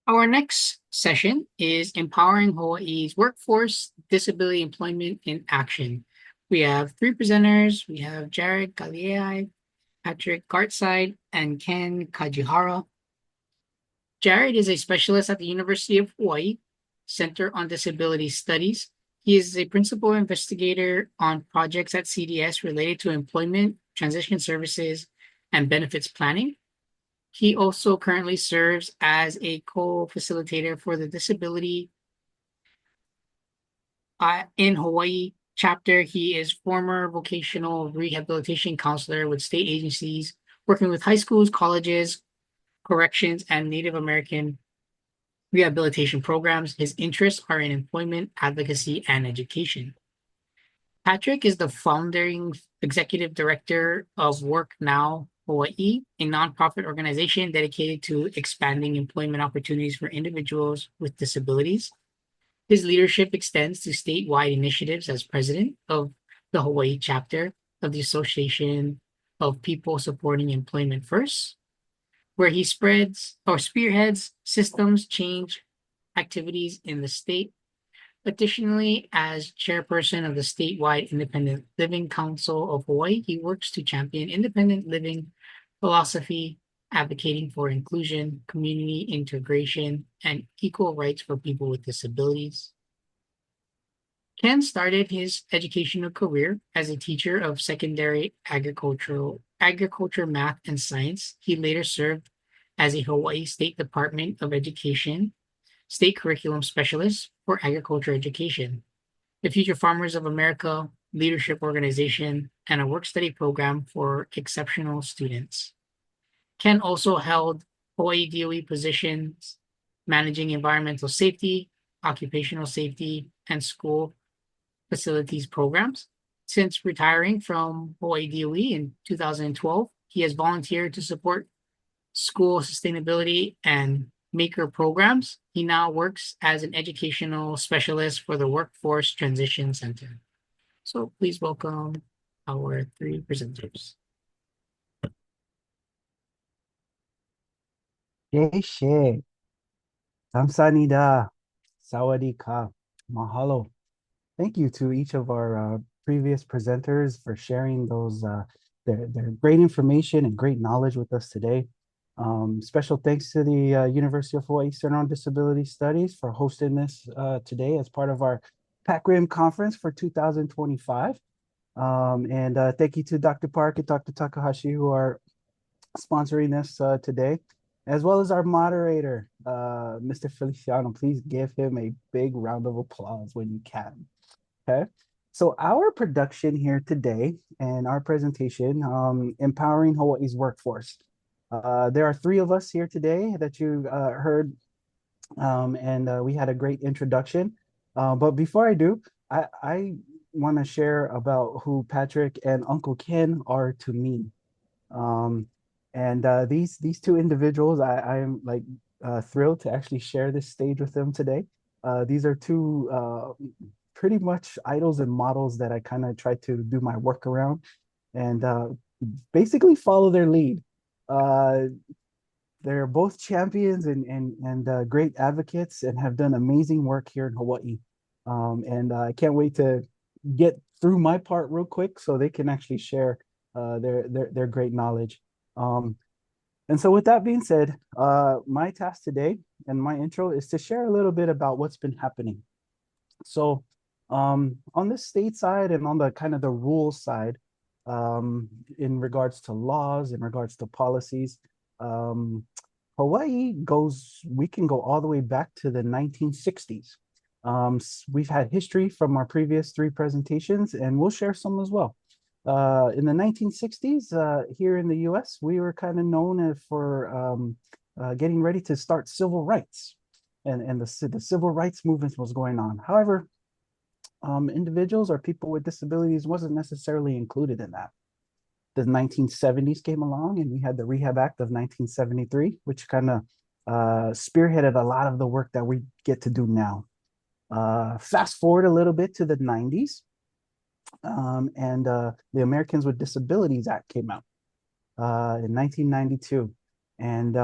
Our next session is Empowering Hawaii's Workforce Disability Employment in Action. We have three presenters. We have Jared Galeai, Patrick Gartside, and Ken Kajihara. Jared is a specialist at the University of Hawaii Center on Disability Studies. He is a principal investigator on projects at CDS related to employment, transition services, and benefits planning. He also currently serves as a co-facilitator for the Disability in Hawaii chapter. He is former vocational rehabilitation counselor with state agencies, working with high schools, colleges, corrections, and Native American rehabilitation programs. His interests are in employment, advocacy, and education. Patrick is the founding executive director of Work Now Hawaii, a nonprofit organization dedicated to expanding employment opportunities for individuals with disabilities. His leadership extends to statewide initiatives as president of the Hawaii chapter of the Association of People Supporting Employment First, where he spreads or spearheads systems change activities in the state. Additionally, as chairperson of the statewide Independent Living Council of Hawaii, he works to champion independent living philosophy, advocating for inclusion, community integration, and equal rights for people with disabilities. Ken started his educational career as a teacher of secondary agriculture, math, and science. He later served as a Hawaii State Department of Education state curriculum specialist for agriculture education, the Future Farmers of America Leadership Organization, and a work study program for exceptional students. Ken also held Hawaii DOE positions managing environmental safety, occupational safety, and school facilities programs. Since retiring from Hawaii DOE in 2012, he has volunteered to support school sustainability and maker programs. He now works as an educational specialist for the Workforce Transition Center. So please welcome our three presenters. Geshe, Kamsanida, Sawadee Mahalo. Thank you to each of our previous presenters for sharing their great information and great knowledge with us today. Special thanks to the University of Hawaii Center on Disability Studies for hosting this today as part of our PACRIM conference for 2025. And thank you to Dr. Park and Dr. Takahashi who are sponsoring this today, as well as our moderator, Mr. Feliciano. Please give him a big round of applause when you can. Okay. So our production here today and our presentation, Empowering Hawaii's Workforce. There are three of us here today that you heard, and we had a great introduction. But before I do, I want to share about who Patrick and Uncle Ken are to me. Um, and these two individuals, I am like thrilled to actually share this stage with them today. These are two pretty much idols and models that I kind of try to do my work around and basically follow their lead. Uh, they're both champions and great advocates and have done amazing work here in Hawaii. And I can't wait to get through my part real quick so they can actually share their great knowledge. Um, and so with that being said, my task today and my intro is to share a little bit about what's been happening. So on the state side and on the kind of the rules side, in regards to laws, in regards to policies, um, we can go all the way back to the 1960s. We've had history from our previous three presentations, and we'll share some as well. In the 1960s, here in the US, we were kind of known for getting ready to start civil rights, and the civil rights movement was going on. However, individuals or people with disabilities wasn't necessarily included in that. The 1970s came along and we had the Rehab Act of 1973, which kind of spearheaded a lot of the work that we get to do now. Fast forward a little bit to the 90s, and the Americans with Disabilities Act came out in 1992. and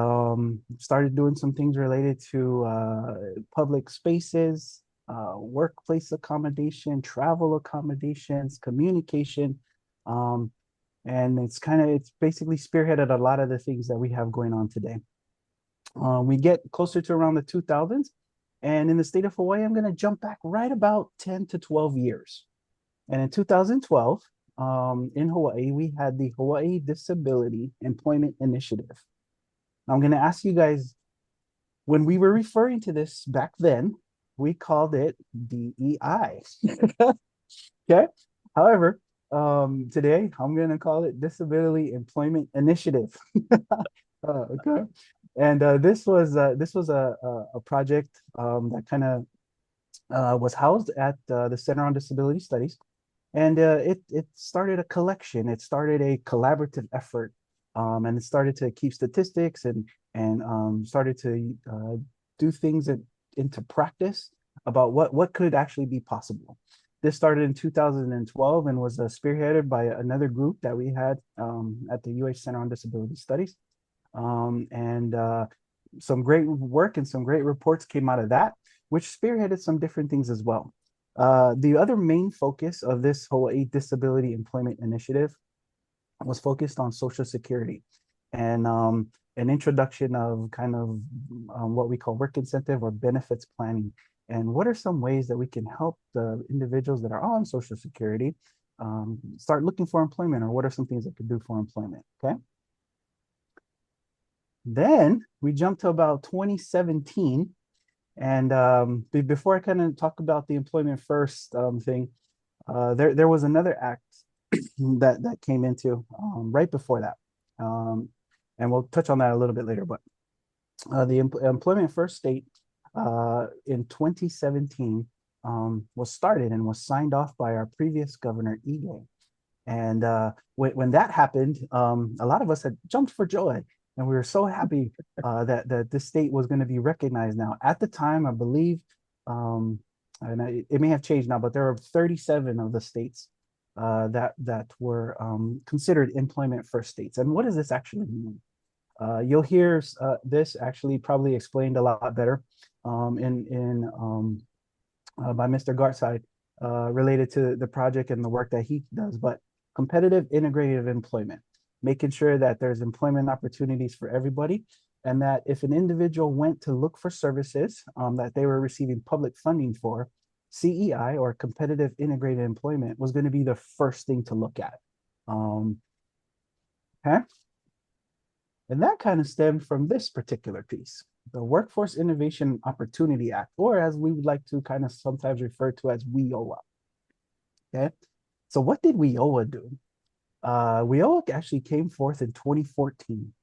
started doing some things related to public spaces, workplace accommodation, travel accommodations, communication. Um, and it's basically spearheaded a lot of the things that we have going on today. We get closer to around the 2000s, and in the state of Hawaii, I'm going to jump back right about 10 to 12 years. And in 2012, in Hawaii, we had the Hawaii Disability Employment Initiative. I'm going to ask you guys, when we were referring to this back then, we called it DEI. Okay. However, today I'm going to call it Disability Employment Initiative. Okay. And this was a project that kind of was housed at the Center on Disability Studies, and it started a collection. It started a collaborative effort, and it started to keep statistics and started to do things into practice about what could actually be possible. This started in 2012 and was spearheaded by another group that we had at the UH Center on Disability Studies. And some great work and some great reports came out of that, which spearheaded some different things as well. The other main focus of this Hawaii Disability Employment Initiative was focused on Social Security and an introduction of kind of what we call work incentive or benefits planning. And what are some ways that we can help the individuals that are on Social Security start looking for employment, or what are some things that could do for employment? Okay. Then we jump to about 2017. And before I kind of talk about the employment first thing, there was another act that came into right before that. And we'll touch on that a little bit later. But the Employment First State in 2017 was started and was signed off by our previous governor, ʻIke. And when that happened, a lot of us had jumped for joy, and we were so happy that this state was going to be recognized now. At the time, I believe, it may have changed now, but there are 37 of the states that were considered employment first states. And what does this actually mean? You'll hear this actually probably explained a lot better by Mr. Gartside related to the project and the work that he does. But competitive integrative employment, making sure that there's employment opportunities for everybody, and that if an individual went to look for services that they were receiving public funding for, CEI, or competitive integrated employment, was going to be the first thing to look at. Okay. And that kind of stemmed from this particular piece, the Workforce Innovation Opportunity Act, or as we would like to kind of sometimes refer to as WIOA. Okay. So what did WIOA do? WIOA actually came forth in 2014.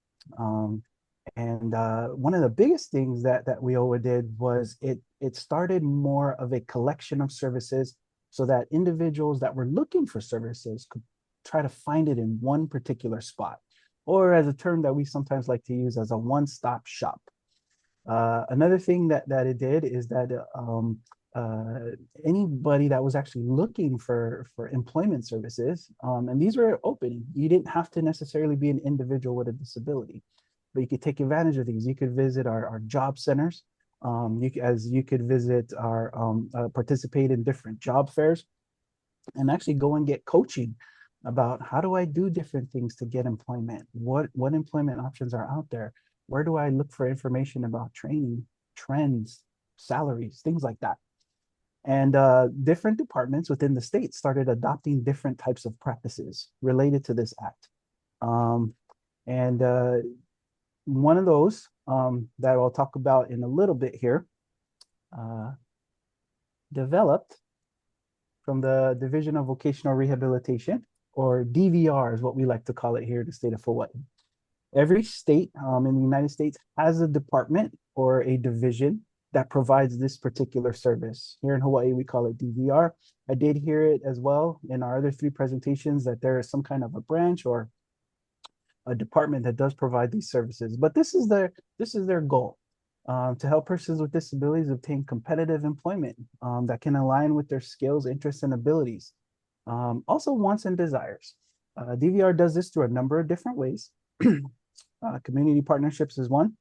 And one of the biggest things that WIOA did was it started more of a collection of services so that individuals that were looking for services could try to find it in one particular spot, or as a term that we sometimes like to use, as a one-stop shop. Another thing that it did is that anybody that was actually looking for employment services, and these were open, you didn't have to necessarily be an individual with a disability, but you could take advantage of these. You could visit our job centers. You could visit our participate in different job fairs, and actually go and get coaching about how do I do different things to get employment? What employment options are out there? Where do I look for information about training, trends, salaries, things like that? And different departments within the state started adopting different types of practices related to this act. And one of those that I'll talk about in a little bit here developed from the Division of Vocational Rehabilitation, or DVR is what we like to call it here in the state of Hawaii. Every state in the United States has a department or a division that provides this particular service. Here in Hawaii, we call it DVR. I did hear it as well in our other three presentations that there is some kind of a branch or a department that does provide these services. But this is their goal, to help persons with disabilities obtain competitive employment that can align with their skills, interests, and abilities. Also wants and desires. DVR does this through a number of different ways. Community partnerships is one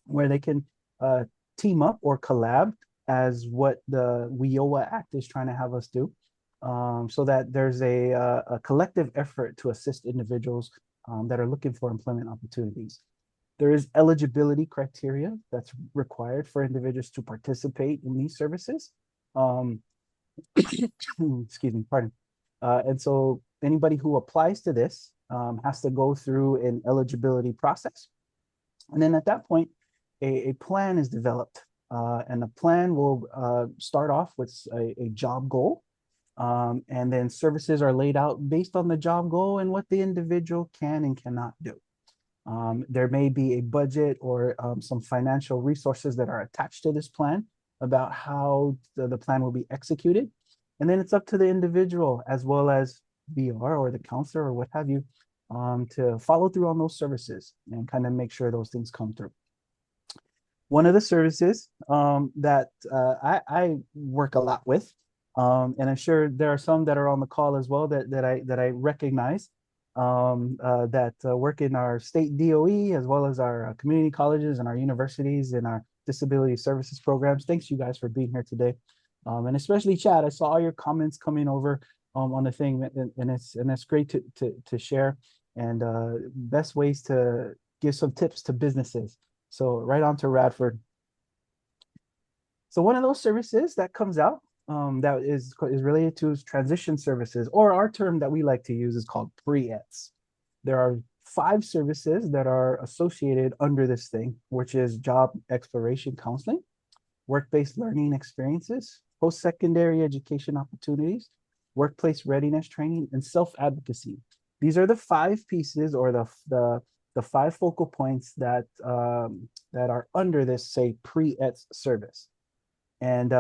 where they can team up or collab as what the WIOA Act is trying to have us do, so that there's a collective effort to assist individuals that are looking for employment opportunities. There is eligibility criteria that's required for individuals to participate in these services. Um, excuse me, pardon. And so anybody who applies to this has to go through an eligibility process. And then at that point, a plan is developed. And the plan will start off with a job goal. And then services are laid out based on the job goal and what the individual can and cannot do. There may be a budget or some financial resources that are attached to this plan about how the plan will be executed. And then it's up to the individual as well as VR or the counselor or what have you to follow through on those services and kind of make sure those things come through. One of the services that I work a lot with, and I'm sure there are some that are on the call as well that I recognize that work in our state DOE as well as our community colleges and our universities and our disability services programs. Thanks you guys for being here today, and especially Chad. I saw all your comments coming over on the thing, and it's great to share and best ways to give some tips to businesses. So right on to Radford. So one of those services that comes out that is related to transition services, or our term that we like to use is called pre-ETS. There are 5 services that are associated under this thing, which is job exploration counseling, work-based learning experiences, post-secondary education opportunities, workplace readiness training, and self-advocacy. These are the 5 pieces or the 5 focal points that that are under this, say, pre-ETS service. And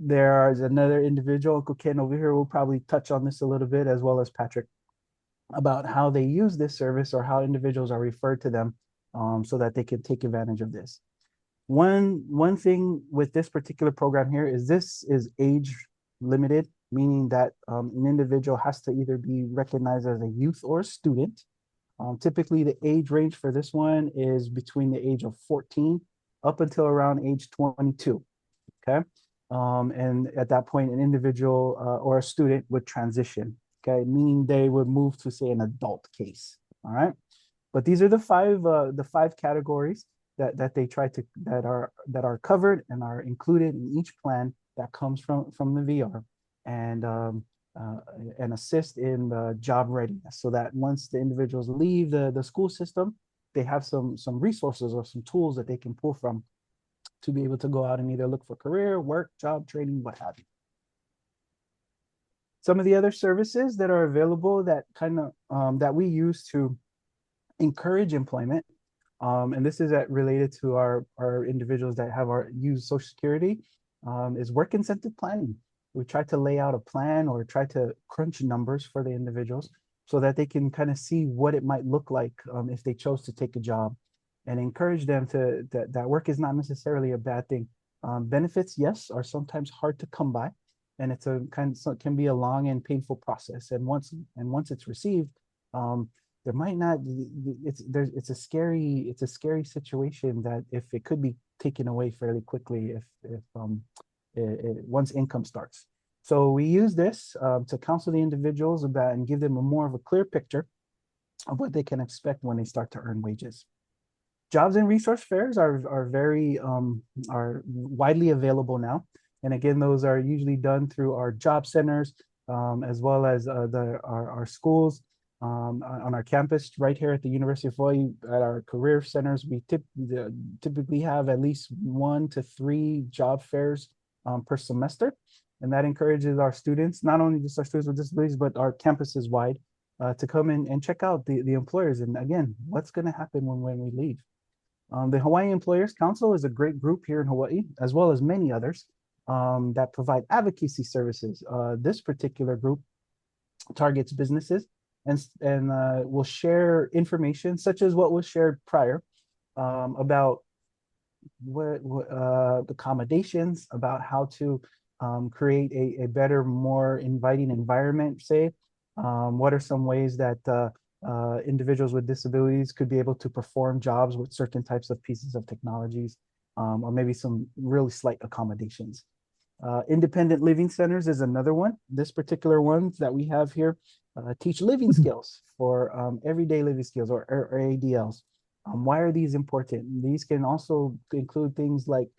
there's another individual, Uncle Ken over here, will probably touch on this a little bit, as well as Patrick, about how they use this service or how individuals are referred to them so that they can take advantage of this. One thing with this particular program here is this is age limited, meaning that an individual has to either be recognized as a youth or a student. Typically, the age range for this one is between the age of 14 up until around age 22. Okay. And at that point, an individual or a student would transition, okay, meaning they would move to, say, an adult case. All right. But these are the 5 categories that they try to that are covered and are included in each plan that comes from the VR and assist in the job readiness, so that once the individuals leave the school system, they have some resources or some tools that they can pull from to be able to go out and either look for career, work, job, training, what have you. Some of the other services that are available that kind of that we use to encourage employment, and this is related to our individuals that have use Social Security, is work incentive planning. We try to lay out a plan or try to crunch numbers for the individuals so that they can kind of see what it might look like if they chose to take a job, and encourage them to that work is not necessarily a bad thing. Benefits, yes, are sometimes hard to come by, and it's a can be a long and painful process. And once it's received, there might not it's a scary situation that if it could be taken away fairly quickly if once income starts. So we use this to counsel the individuals about and give them more of a clear picture of what they can expect when they start to earn wages. Jobs and resource fairs are very are widely available now, and again, those are usually done through our job centers as well as our schools on our campus right here at the University of Hawaii. At our career centers, we typically have at least 1 to 3 job fairs per semester, and that encourages our students, not only just our students with disabilities, but our campuses wide, to come in and check out the employers. And again, what's going to happen when we leave. The Hawaii Employers Council is a great group here in Hawaii, as well as many others that provide advocacy services. This particular group targets businesses and will share information such as what was shared prior about what accommodations, about how to create a better, more inviting environment, say. What are some ways that individuals with disabilities could be able to perform jobs with certain types of pieces of technologies, or maybe some really slight accommodations. Independent living centers is another one. This particular one that we have here teach living skills for everyday living skills, or ADLs. Why are these important? These can also include things like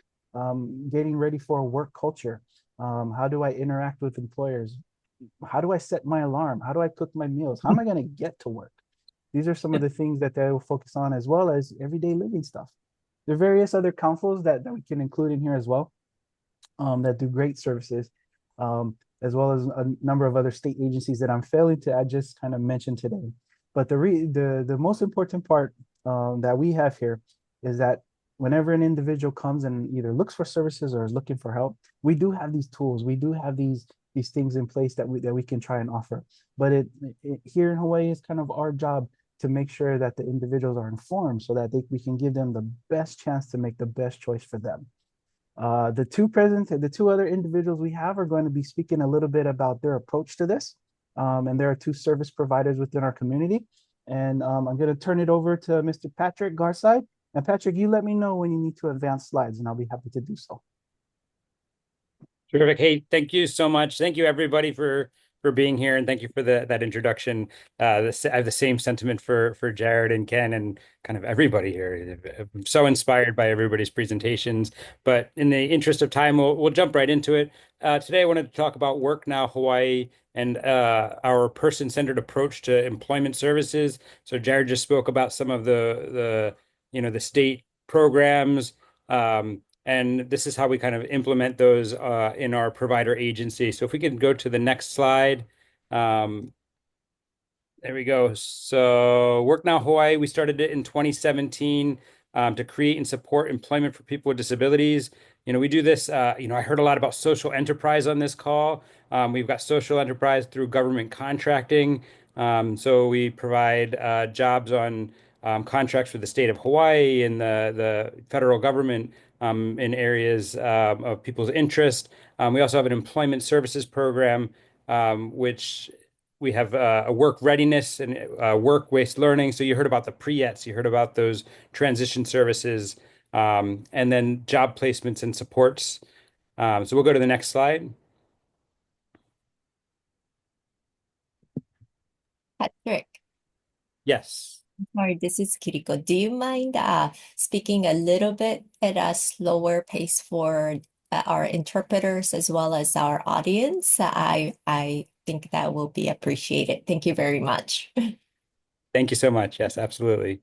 getting ready for a work culture. How do I interact with employers? How do I set my alarm? How do I cook my meals? How am I going to get to work? These are some of the things that they will focus on, as well as everyday living stuff. There are various other councils that we can include in here as well, that do great services, as well as a number of other state agencies that I'm failing to I just kind of mentioned today. But the most important part that we have here is that whenever an individual comes and either looks for services or is looking for help, we do have these tools, we do have these things in place that we can try and offer. But here in Hawaii, it's kind of our job to make sure that the individuals are informed so that we can give them the best chance to make the best choice for them. The two other individuals we have are going to be speaking a little bit about their approach to this. And there are two service providers within our community. And I'm going to turn it over to Mr. Patrick Garside. And Patrick, you let me know when you need to advance slides, and I'll be happy to do so. Terrific. Hey, thank you so much. Thank you everybody for being here, and thank you for that introduction. I have the same sentiment for Jared and Ken and kind of everybody here. I'm so inspired by everybody's presentations. But in the interest of time, we'll jump right into it. Today, I wanted to talk about Work Now Hawaii and our person-centered approach to employment services. So Jared just spoke about some of the state programs. And this is how we kind of implement those in our provider agency. So if we can go to the next slide. Um, there we go. So Work Now Hawaii, we started it in 2017 to create and support employment for people with disabilities. We do this, I heard a lot about social enterprise on this call. We've got social enterprise through government contracting. So we provide jobs on contracts for the state of Hawaii and the federal government in areas of people's interest. We also have an employment services program, which we have a work readiness and work-based learning. So you heard about the pre-ETs, you heard about those transition services, and then job placements and supports. So we'll go to the next slide. Patrick, Yes. sorry, this is Kiriko. Do you mind speaking a little bit at a slower pace for our interpreters as well as our audience? I think that will be appreciated. Thank you very much. Thank you so much. Yes, absolutely.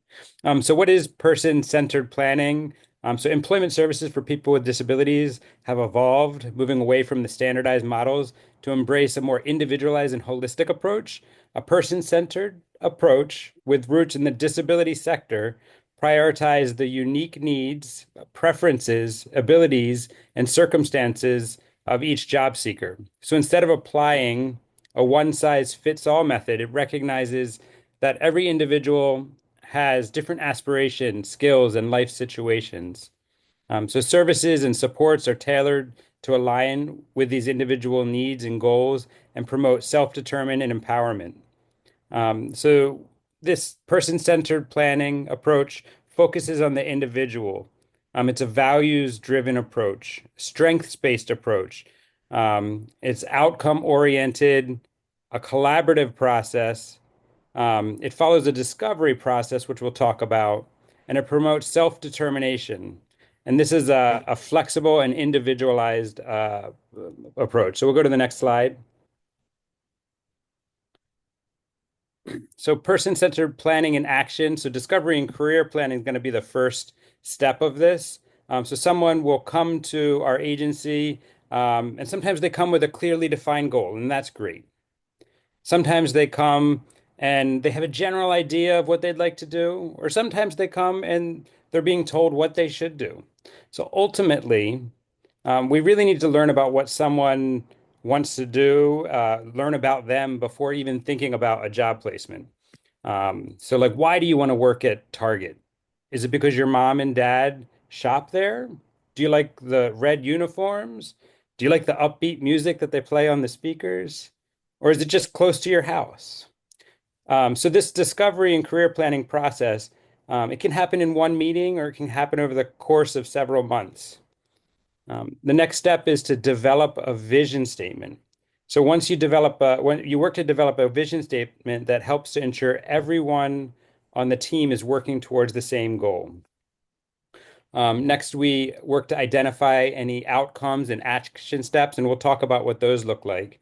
So what is person-centered planning? So employment services for people with disabilities have evolved, moving away from the standardized models to embrace a more individualized and holistic approach. A person-centered approach with roots in the disability sector prioritize the unique needs, preferences, abilities, and circumstances of each job seeker. So instead of applying a one-size-fits-all method, it recognizes that every individual has different aspirations, skills, and life situations. So services and supports are tailored to align with these individual needs and goals and promote self-determined and empowerment. So this person-centered planning approach focuses on the individual. It's a values-driven approach, strengths-based approach. It's outcome-oriented, a collaborative process. It follows a discovery process, which we'll talk about, and it promotes self-determination. And this is a flexible and individualized approach. So we'll go to the next slide. So person-centered planning and action. So discovery and career planning is going to be the first step of this. So someone will come to our agency, and sometimes they come with a clearly defined goal, and that's great. Sometimes they come and they have a general idea of what they'd like to do, or sometimes they come and they're being told what they should do. So ultimately, we really need to learn about what someone wants to do, learn about them before even thinking about a job placement. So like, why do you want to work at Target? Is it because your mom and dad shop there? Do you like the red uniforms? Do you like the upbeat music that they play on the speakers? Or is it just close to your house? So this discovery and career planning process, it can happen in one meeting or it can happen over the course of several months. The next step is to develop a vision statement. So once you when you work to develop a vision statement that helps to ensure everyone on the team is working towards the same goal. Next, we work to identify any outcomes and action steps, and we'll talk about what those look like.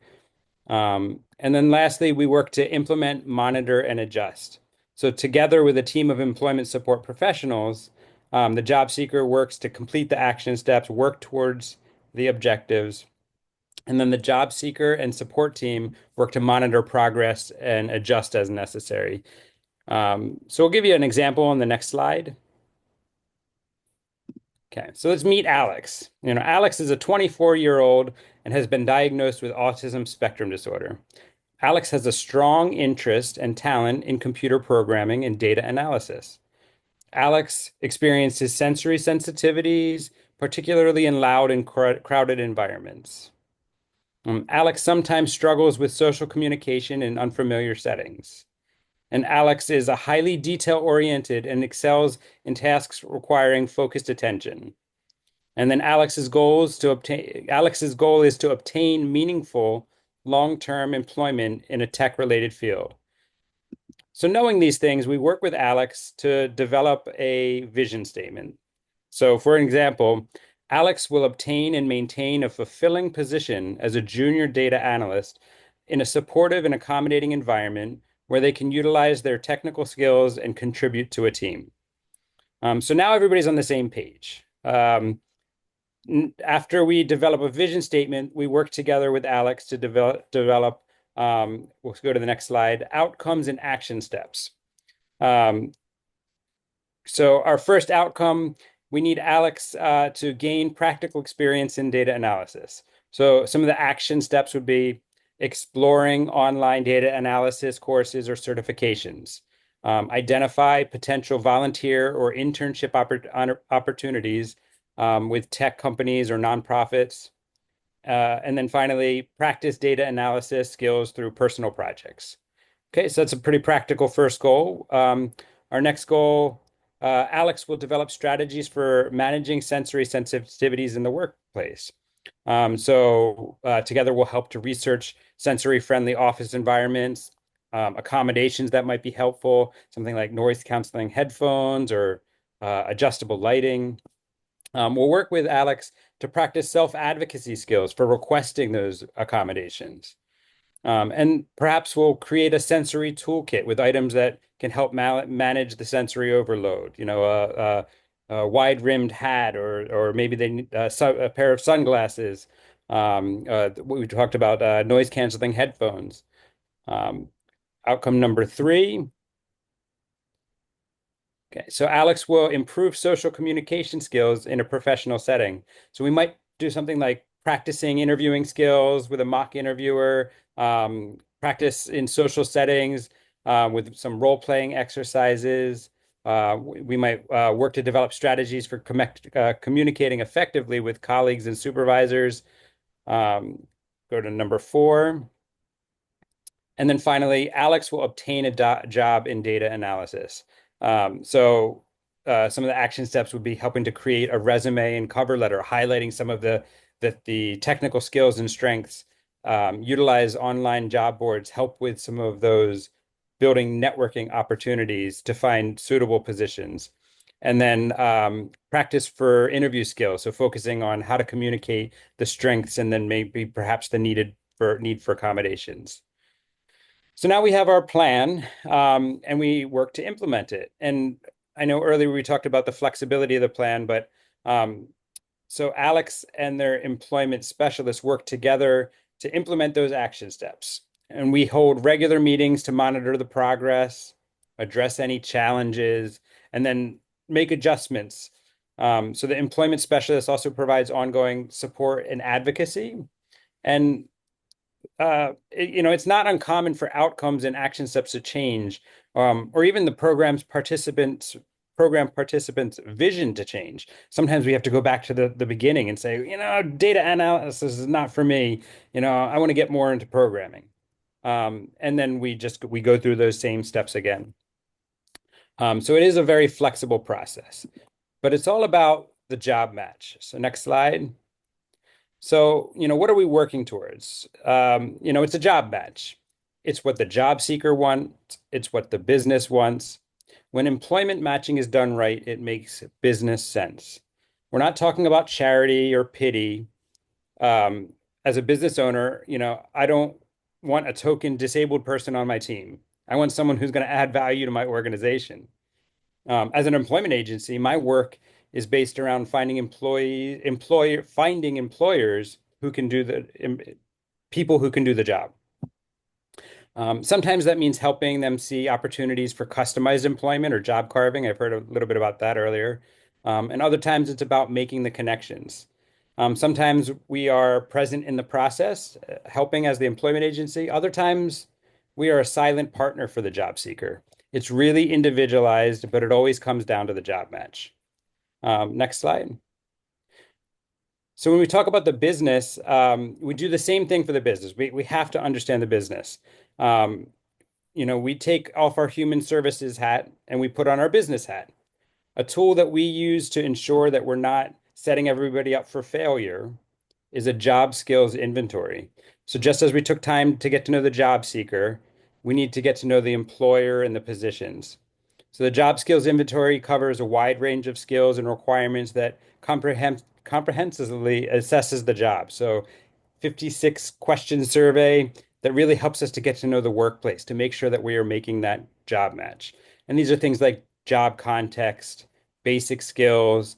And then lastly, we work to implement, monitor, and adjust. So together with a team of employment support professionals, the job seeker works to complete the action steps, work towards the objectives, and then the job seeker and support team work to monitor progress and adjust as necessary. So we'll give you an example on the next slide. Okay, so let's meet Alex. Alex is a 24-year-old and has been diagnosed with autism spectrum disorder. Alex has a strong interest and talent in computer programming and data analysis. Alex experiences sensory sensitivities, particularly in loud and crowded environments. Alex sometimes struggles with social communication in unfamiliar settings. And Alex is a highly detail-oriented and excels in tasks requiring focused attention. And then Alex's goal is to obtain meaningful long-term employment in a tech-related field. So knowing these things, we work with Alex to develop a vision statement. So for example, Alex will obtain and maintain a fulfilling position as a junior data analyst in a supportive and accommodating environment where they can utilize their technical skills and contribute to a team. So now everybody's on the same page. After we develop a vision statement, we work together with Alex to develop we'll go to the next slide, outcomes and action steps. So our first outcome, we need Alex to gain practical experience in data analysis. So some of the action steps would be exploring online data analysis courses or certifications, identify potential volunteer or internship opportunities with tech companies or nonprofits, and then finally, practice data analysis skills through personal projects. Okay, so that's a pretty practical first goal. Our next goal, Alex will develop strategies for managing sensory sensitivities in the workplace. Together we'll help to research sensory-friendly office environments, accommodations that might be helpful, something like noise canceling headphones or adjustable lighting. We'll work with Alex to practice self-advocacy skills for requesting those accommodations. And perhaps we'll create a sensory toolkit with items that can help manage the sensory overload. A wide-rimmed hat, or maybe they need a pair of sunglasses. We talked about noise-canceling headphones. Outcome number 3. Okay, so Alex will improve social communication skills in a professional setting. So we might do something like practicing interviewing skills with a mock interviewer, practice in social settings with some role-playing exercises. We might work to develop strategies for communicating effectively with colleagues and supervisors. Go to number 4. And then finally, Alex will obtain a job in data analysis. Some of the action steps would be helping to create a resume and cover letter, highlighting some of the technical skills and strengths, utilize online job boards, help with some of those building networking opportunities to find suitable positions. And then practice for interview skills, so focusing on how to communicate the strengths and then maybe perhaps the need for accommodations. So now we have our plan, and we work to implement it. And I know earlier we talked about the flexibility of the plan, but so Alex and their employment specialists work together to implement those action steps. And we hold regular meetings to monitor the progress, address any challenges, and then make adjustments. So the employment specialist also provides ongoing support and advocacy. And it's not uncommon for outcomes and action steps to change, or even the program participants' vision to change. Sometimes we have to go back to the beginning and say, data analysis is not for me. I want to get more into programming. And then we go through those same steps again. So it is a very flexible process, but it's all about the job match. So next slide. So, what are we working towards? It's a job match. It's what the job seeker wants. It's what the business wants. When employment matching is done right, it makes business sense. We're not talking about charity or pity. Um, as a business owner, I don't want a token disabled person on my team. I want someone who's going to add value to my organization. As an employment agency, my work is based around finding finding employers who can do people who can do the job. Sometimes that means helping them see opportunities for customized employment or job carving. I've heard a little bit about that earlier. And other times it's about making the connections. Sometimes we are present in the process, helping as the employment agency. Other times we are a silent partner for the job seeker. It's really individualized, but it always comes down to the job match. Next slide. So when we talk about the business, we do the same thing for the business. We have to understand the business. We take off our human services hat and we put on our business hat. A tool that we use to ensure that we're not setting everybody up for failure is a job skills inventory. So just as we took time to get to know the job seeker, we need to get to know the employer and the positions. So the job skills inventory covers a wide range of skills and requirements that comprehensively assesses the job. So 56 question survey that really helps us to get to know the workplace, to make sure that we are making that job match. And these are things like job context, basic skills,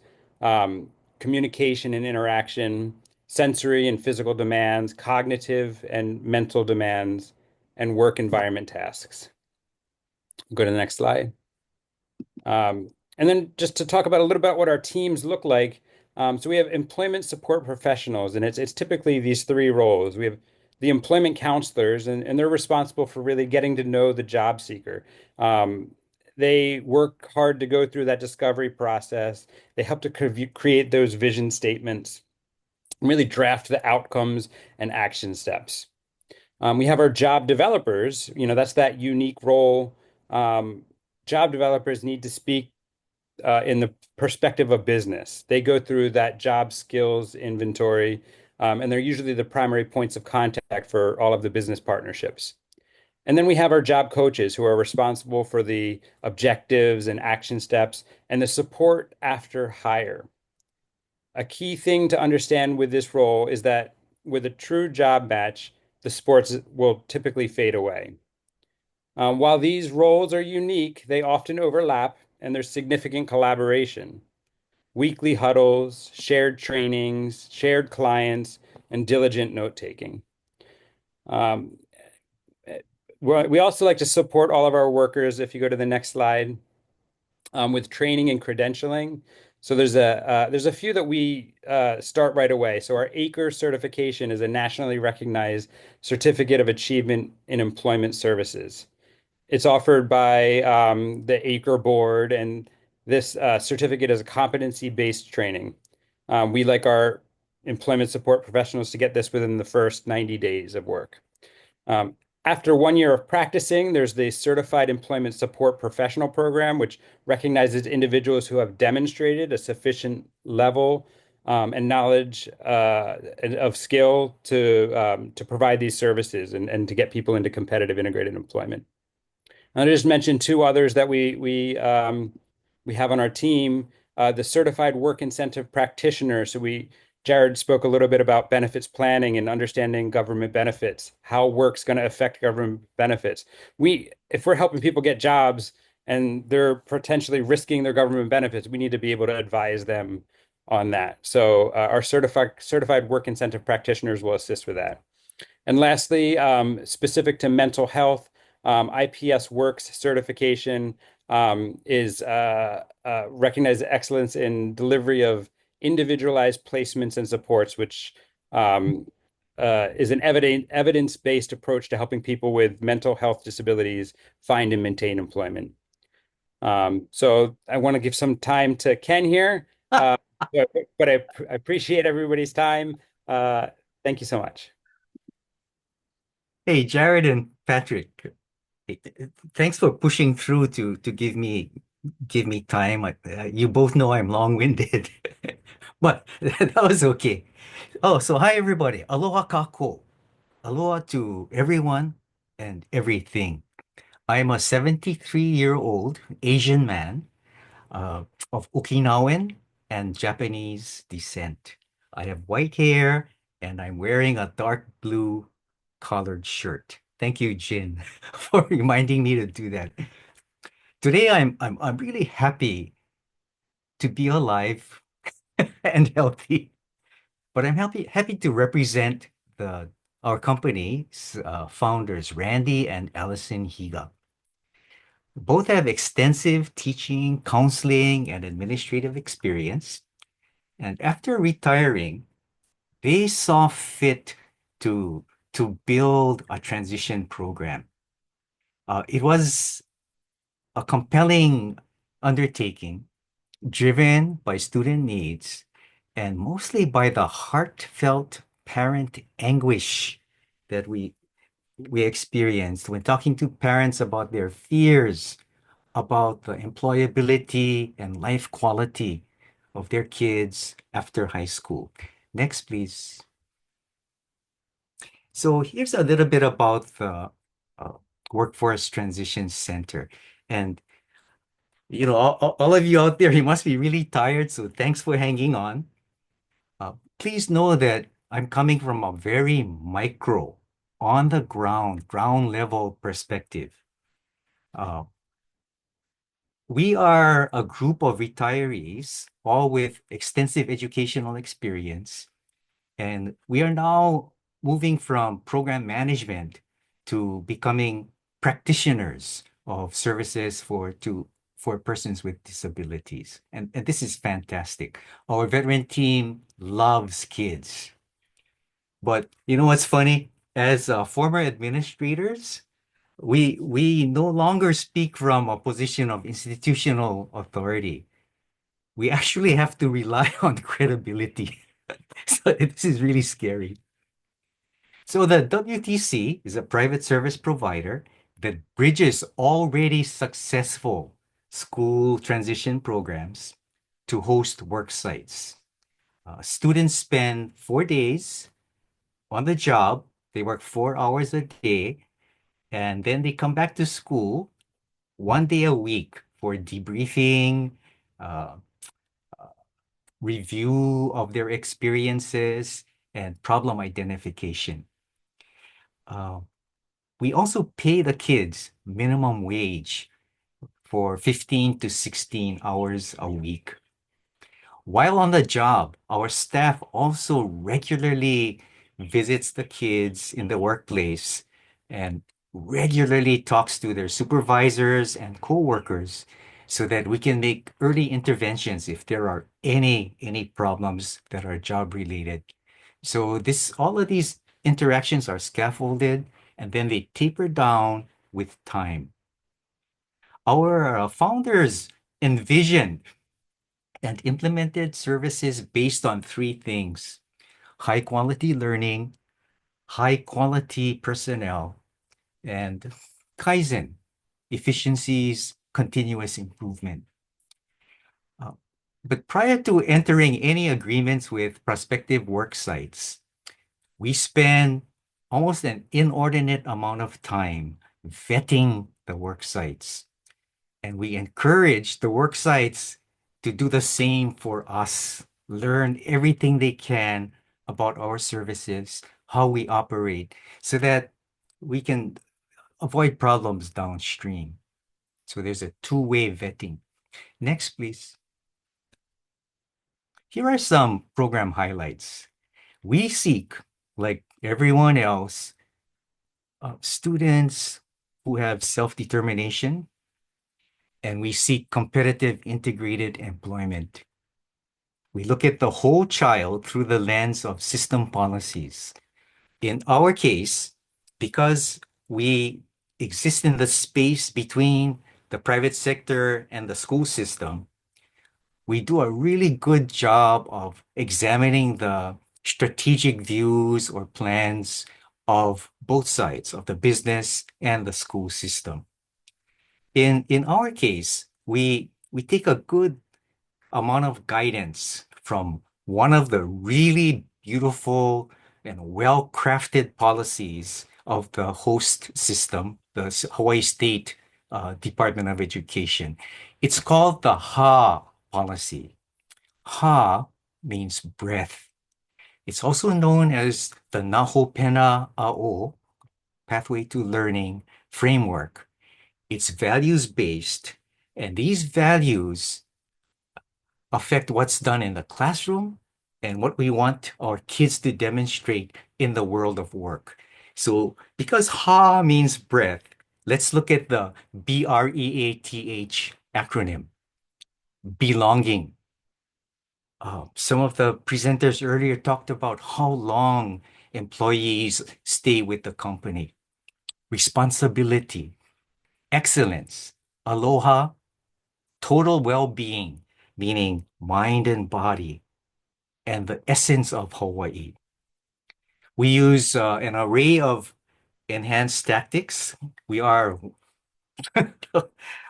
communication and interaction, sensory and physical demands, cognitive and mental demands, and work environment tasks. Go to the next slide. And then just to talk about a little bit what our teams look like. So we have employment support professionals, and it's typically these three roles. We have the employment counselors, and they're responsible for really getting to know the job seeker. They work hard to go through that discovery process. They help to create those vision statements and really draft the outcomes and action steps. We have our job developers, that's that unique role. Job developers need to speak in the perspective of business. They go through that job skills inventory, and they're usually the primary points of contact for all of the business partnerships. And then we have our job coaches who are responsible for the objectives and action steps and the support after hire. A key thing to understand with this role is that with a true job match, the sports will typically fade away. While these roles are unique, they often overlap and there's significant collaboration. Weekly huddles, shared trainings, shared clients, and diligent note-taking. We also like to support all of our workers, if you go to the next slide, with training and credentialing. So there's a few that we start right away. So our ʻIke certification is a nationally recognized certificate of achievement in employment services. It's offered by the ʻIke board, and this certificate is a competency-based training. We like our employment support professionals to get this within the first 90 days of work. After 1 year of practicing, there's the Certified Employment Support Professional Program, which recognizes individuals who have demonstrated a sufficient level and knowledge of skill to provide these services and to get people into competitive integrated employment. And I just mentioned two others that we have on our team, the Certified Work Incentive Practitioner. So Jared spoke a little bit about benefits planning and understanding government benefits, how work's going to affect government benefits. If we're helping people get jobs and they're potentially risking their government benefits, we need to be able to advise them on that. So our certified work incentive practitioners will assist with that. And lastly, specific to mental health, IPS Works certification is recognized excellence in delivery of individualized placements and supports, which is an evidence-based approach to helping people with mental health disabilities find and maintain employment. So I want to give some time to Ken here, but I appreciate everybody's time. Thank you so much. Hey, Jared and Patrick. Thanks for pushing through to give me time. You both know I'm long-winded, but that was okay. Oh, so hi everybody. Aloha kako. Aloha to everyone and everything. I'm a 73-year-old Asian man uh, of Okinawan and Japanese descent. I have white hair and I'm wearing a dark blue collared shirt. Thank you, Jin, for reminding me to do that. Today I'm really happy to be alive and healthy, but I'm happy to represent the our company's founders, Randy and Allison Higa. Both have extensive teaching, counseling, and administrative experience. And after retiring, they saw fit to to build a transition program. It was a compelling undertaking driven by student needs and mostly by the heartfelt parent anguish that we experienced when talking to parents about their fears about the employability and life quality of their kids after high school. Next, please. So here's a little bit about the uh, Workforce Transition Center. And, all of you out there, you must be really tired. So thanks for hanging on. Please know that I'm coming from a very micro, on the ground level perspective. Uh, We are a group of retirees, all with extensive educational experience, and we are now moving from program management to becoming practitioners of services for persons with disabilities. And this is fantastic. Our veteran team loves kids. But you know what's funny? As former administrators, we no longer speak from a position of institutional authority. We actually have to rely on credibility. So this is really scary. So the WTC is a private service provider that bridges already successful school transition programs to host work sites. Students spend 4 days on the job. They work 4 hours a day, and then they come back to school 1 day a week for debriefing, uh, review of their experiences, and problem identification. Uh, we also pay the kids minimum wage for 15 to 16 hours a week. While on the job, our staff also regularly visits the kids in the workplace and regularly talks to their supervisors and coworkers so that we can make early interventions if there are any problems that are job related. So this all of these interactions are scaffolded and then they taper down with time. Our founders envisioned and implemented services based on three things: high quality learning, high quality personnel, and Kaizen, efficiencies, continuous improvement. Uh, but prior to entering any agreements with prospective work sites, we spend almost an inordinate amount of time vetting the work sites. And we encourage the work sites to do the same for us, learn everything they can about our services, how we operate, so that we can avoid problems downstream. So there's a two-way vetting. Next, please. Here are some program highlights. We seek, like everyone else, students who have self-determination, and we seek competitive integrated employment. We look at the whole child through the lens of system policies. In our case, because we exist in the space between the private sector and the school system, we do a really good job of examining the strategic views or plans of both sides of the business and the school system. In our case, we take a good amount of guidance from one of the really beautiful and well-crafted policies of the host system, the Hawaii State Department of Education. It's called the HA policy. HA means breath. It's also known as the Nahopena A'o, Pathway to Learning framework. It's values-based, and these values affect what's done in the classroom and what we want our kids to demonstrate in the world of work. So because HA means breath, let's look at the BREATH acronym, belonging. Some of the presenters earlier talked about how long employees stay with the company. Responsibility, excellence, aloha, total well-being, meaning mind and body, and the essence of Hawaii. We use an array of enhanced tactics. We are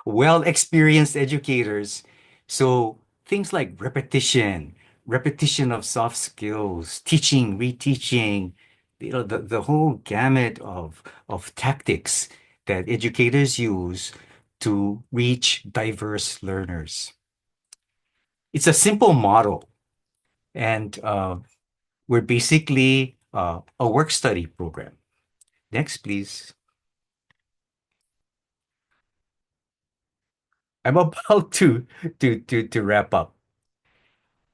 well-experienced educators. So things like repetition, repetition of soft skills, teaching, reteaching, the whole gamut of tactics that educators use to reach diverse learners. It's a simple model, and we're basically a work study program. Next, please. I'm about to wrap up.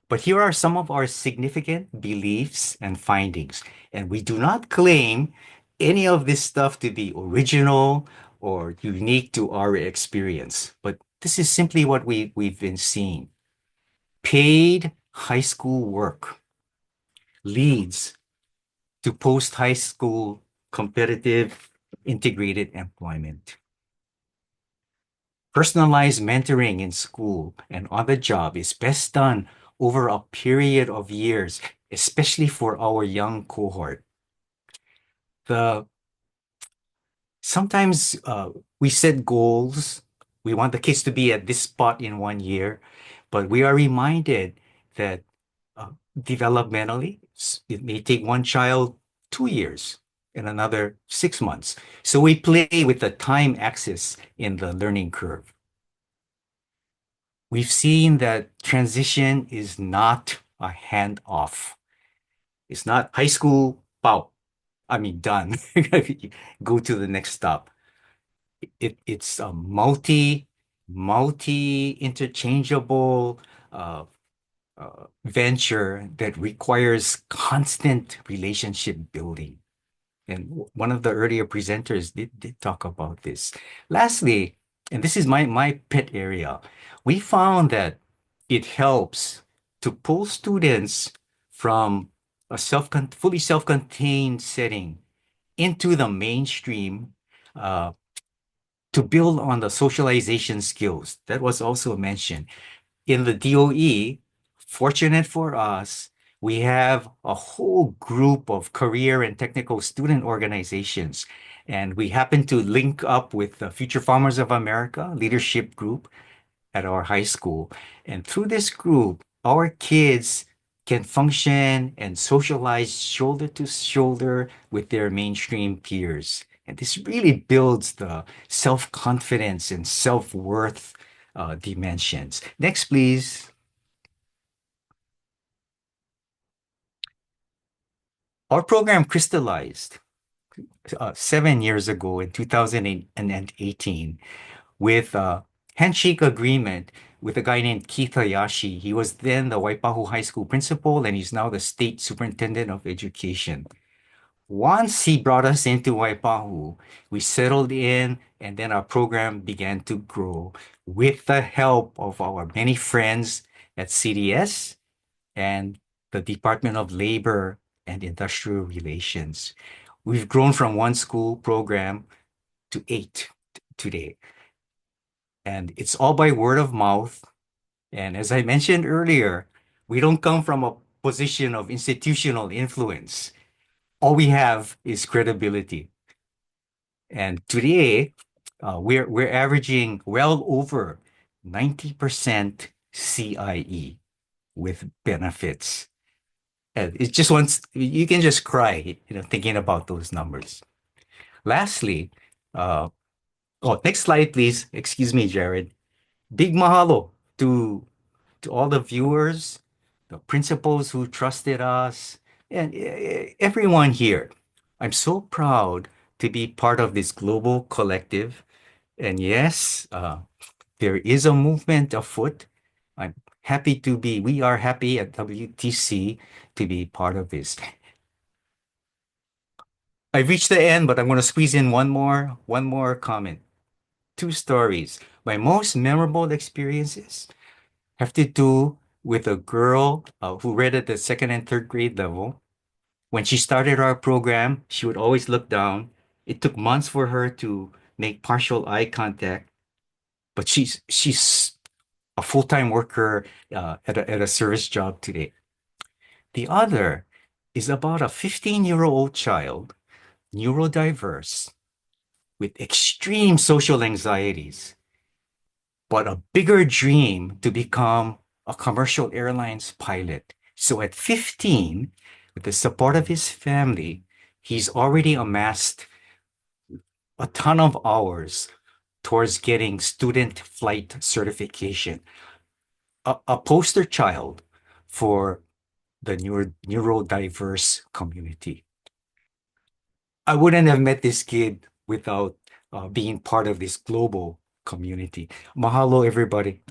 But here are some of our significant beliefs and findings. And we do not claim any of this stuff to be original or unique to our experience. But this is simply what we've been seeing. Paid high school work leads to post-high school competitive integrated employment. Personalized mentoring in school and on the job is best done over a period of years, especially for our young cohort. Sometimes we set goals. We want the kids to be at this spot in 1 year, but we are reminded that developmentally, it may take one child 2 years and another 6 months. So we play with the time axis in the learning curve. We've seen that transition is not a handoff. It's not high school, pow, done. Go to the next stop. It's a interchangeable venture that requires constant relationship building. And one of the earlier presenters did talk about this. Lastly, and this is my pet area, we found that it helps to pull students from a fully self-contained setting into the mainstream to build on the socialization skills. That was also mentioned. In the DOE, fortunate for us, we have a whole group of career and technical student organizations. And we happen to link up with the Future Farmers of America leadership group at our high school. And through this group, our kids can function and socialize shoulder to shoulder with their mainstream peers. And this really builds the self-confidence and self-worth dimensions. Next, please. Our program crystallized 7 years ago in 2018 with a handshake agreement with a guy named Keith Hayashi. He was then the Waipahu High School principal, and he's now the state superintendent of education. Once he brought us into Waipahu, we settled in, and then our program began to grow with the help of our many friends at CDS and the Department of Labor and Industrial Relations. We've grown from one school program to 8 today. And it's all by word of mouth. And as I mentioned earlier, we don't come from a position of institutional influence. all we have is credibility. And today, we're averaging well over 90% CIE with benefits. And it just wants you can just cry, thinking about those numbers. Lastly, uh, next slide, please. Excuse me, Jared. Big mahalo to all the viewers, the principals who trusted us, and everyone here. I'm so proud to be part of this global collective. And yes, there is a movement afoot. We are happy at WTC to be part of this. I've reached the end, but I'm going to squeeze in one more comment. Two stories. My most memorable experiences have to do with a girl who read at the second and third grade level. When she started our program, she would always look down. It took months for her to make partial eye contact, but she's a full-time worker at a service job today. The other is about a 15-year-old child, neurodiverse, with extreme social anxieties, but a bigger dream to become a commercial airlines pilot. So at 15, with the support of his family, he's already amassed a ton of hours towards getting student flight certification. A poster child for the neurodiverse community. I wouldn't have met this kid without being part of this global community. Mahalo, everybody.